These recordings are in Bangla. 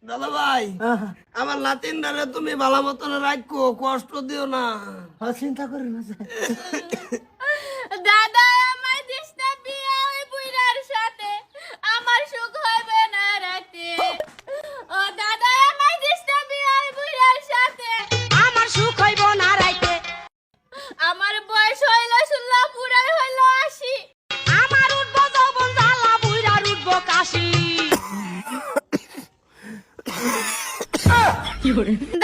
দাদা ভাই আমার নাতিনটারে তুমি ভালো মতন রাখো, কষ্ট দিও না। চিন্তা করি না দাদা আমার দিশটা বিয়ে ওই বুইড়ার সাথে আমার সুখ হবে না রাতে। ও দাদা আমার দিশটা বিয়ে ওই বুইড়ার সাথে আমার সুখ হইব না রাইতে। আমার বয়স হইল 16 পুরাই হইল 80। আমার উঠবো যৌবন জ্বালা বুইড়ার উঠবো কাশি।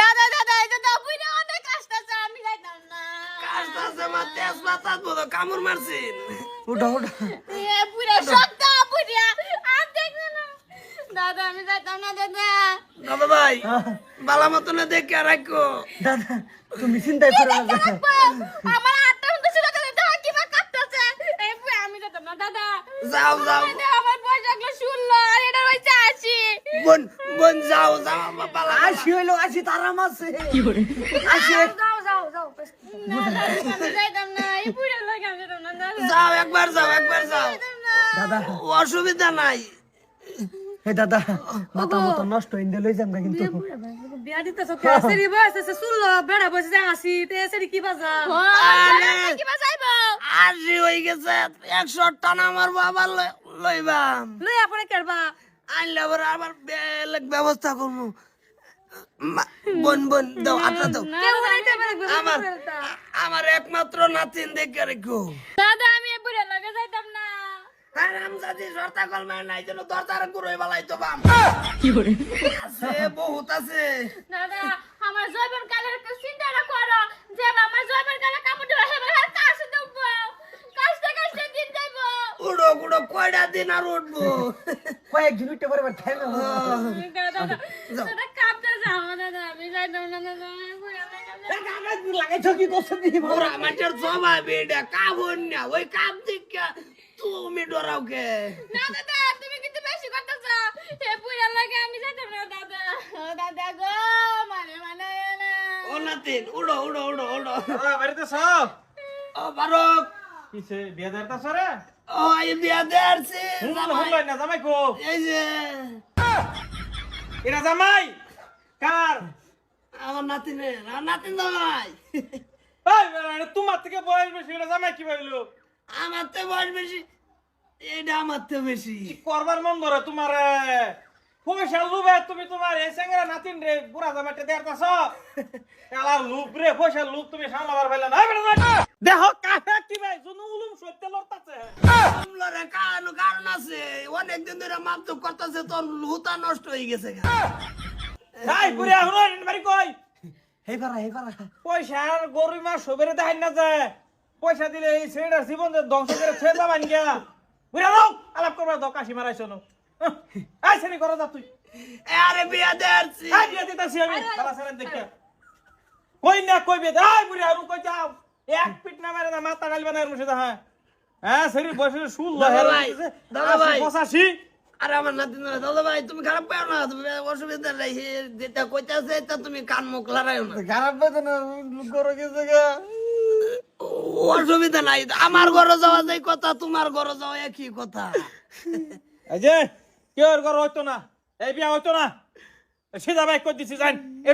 দাদা দাদা এই দাদা বুইড়া অনেক কষ্ট আছে, আমি যাইতাম না। কাজটা আছে মা, তেজপাতা বলো কামড় মারছিন। উঠা উঠা এ বুইড়া শক্ত বুইড়া আর দেখো না। দাদা আমি যাইতাম না দাদা। দাদা ভাই ভালো মতন দেখে রাখো। দাদা তুমি চিন্তাই করো না আমার হাতটা হুন্দা ছিল দাদা কিবা কাটতেছে। এই বুই আমি যাইতাম না দাদা। যাও যাও দাদা, আমার বয়স লাগলো 16 আর এটা হইছে 80। বোন বোন যাও যাও আমার বালা আসি হইলো আসি তারাম আছে আসি যাও যাও যাও না দাদা আমি যাইতাম না, এই বুইড়া লাগে আমি যাইতাম না দাদা। যাও, একবার যাও একবার যাও, দাদা অসুবিধা নাই। হে দাদা মাথা মতো নষ্ট হইন লই যাম কিন্তু বিয়া দিতে তো কেসরি বয়স আছে শুনলো বেড়া বসে যায় আসি তেসরি কি বাজা আরে কি বাজাইবো? আজি হয়ে গেছে 100 টানা আমার বাবা লইবাম। লইয়া পরে কেরবা আনলে আবার আবার বেলেগ ব্যবস্থা করবো। বোন বোন দাও আটটা দাও। কেউ বানাইতে পারে আমার আমার একমাত্র নাতিন দেখে রেখো। দাদা আমি এই বুইড়া লাগে যাইতাম না। হারাম জাদি শর্তা কলমা নাই যেন দরজার গুরুই বালাই তো বাম। আছে বহুত আছে। দাদা আমার জয়বন কালের একটু চিন্তাটা করো, যে আমার জয়বন কালে কাপড় দিবা হেবে আর কাছে দেব, কাজটা কাজটা দিন যাইবো। উড়ো উড়ো কয়টা দিন আর উঠবো। কয়েকদিন উঠতে পারবে ঠাই না দাদা দাদা কাপটা যাও দাদা, আমি যাইতাম না দাদা, আমি বুইড়া লাগে লাগাইছো কি করছ দি ওরা আমাদের স্বভাব এটা কাবন না, ওই কাপ দিকে তুমি ডরাও কে? না দাদা তুমি কিন্তু বেশি করতেছো। হে বুইড়া লাগে আমি যাইতাম না দাদা। ও দাদা গো মানে মানে না। ও নাতিন উড়ো উড়ো উড়ো উড়ো। বাড়িতে সব ও বারক কিছে বিয়া দেরতা সরে ও এই বিয়া দেরছি হুলাই না জামাই কো এই যে এরা জামাই কার আমার নাতিনের নাতিন জামাই। এই তোমার থেকে বয়স বেশি এটা জামাই কি ভাবিলো আমার তো বয়স বেশি, এটা আমার তো বেশি। কি করবার মন ধরে তোমার পয়সা লুবে তুমি তোমার এই সেঙ্গরা নাতিন রে বুড়া জামাইটা দেরতাছ কালা লুপ রে পয়সা লুপ তুমি সামলাবার পাইলা না দেখো কাফে কি ভাই জনু উলুম সত্যি লড়তাছে আমলরে কারণ আছে, অনেকদিন ধরে মাপতো করতেছে, তোর হুতা নষ্ট হয়ে গেছে। তাই বুড়া হলো বাড়ি কই হে পারা পয়সা আর গরু মা সবেরে দেখাই না যায়, পয়সা দিলে এই ছেলেটার জীবন যে ধ্বংস করে ছেড়ে যাবান গিয়া বুড়া লোক আলাপ করবা দাও কাশি মারাইছো না আই ছেলে করো যা তুই আরে বিয়া দেরছি। আই বিয়া দিতাছি আমি তালা ছেলে দেখে কই না কই বিয়া আই বুড়া আমি কই যাও এক পিট না মারে না মাথা গালবে না এর মুছে দা হ্যাঁ শরীর বয়সে শুল দাদা ভাই, দাদা ভাই। 85 আরে আমার নাতিন দাদা ভাই তুমি খারাপ পাও না, তুমি অসুবিধা নাই, যেটা কইতাছে তা তুমি কান মুখ লড়াইও না। খারাপ বাজে না করো গেছে গা অসুবিধা নাই, আমার ঘরে যাওয়া যায় কথা, তোমার ঘরে যাওয়া একই কথা। এই যে কেউ ঘর হইতো না, এই বিয়া হইতো না, সিধা ভাই কই দিছি জান এ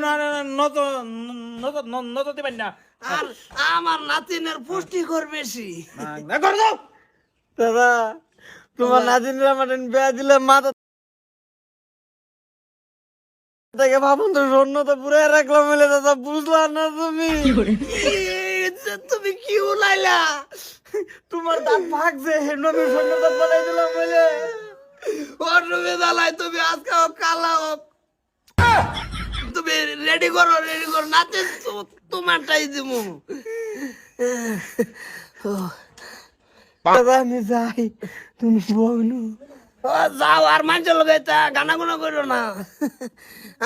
নজর দিবেন না আর আমার নাতিনের পুষ্টিকর বেশি। না ঘর যাও দাদা তোমার নাতিনরা মাটেন বিয়া দিলে মাথা থেকে ভাবুন তো স্বর্ণ তো পুরো রাখলাম বলে দাদা বুঝলাম না তুমি তুমি কি উলাইলা? তোমার দাঁত ভাগছে নবী স্বর্ণ তো বানাই দিলাম বলে অসুবিধা নাই, তুমি আজকে হোক কালা হোক তুমি রেডি করো নাতে তোমারটাই দিব। দাদা আমি যাই তুমি বলু যাও, আর মানুষের লোক গানা গুনা করো না।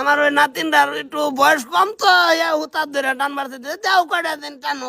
আমার ওই নাতিনটার একটু বয়স কম তো হুতার ধরে টান মারতে যাও কয়টা দিন টানো।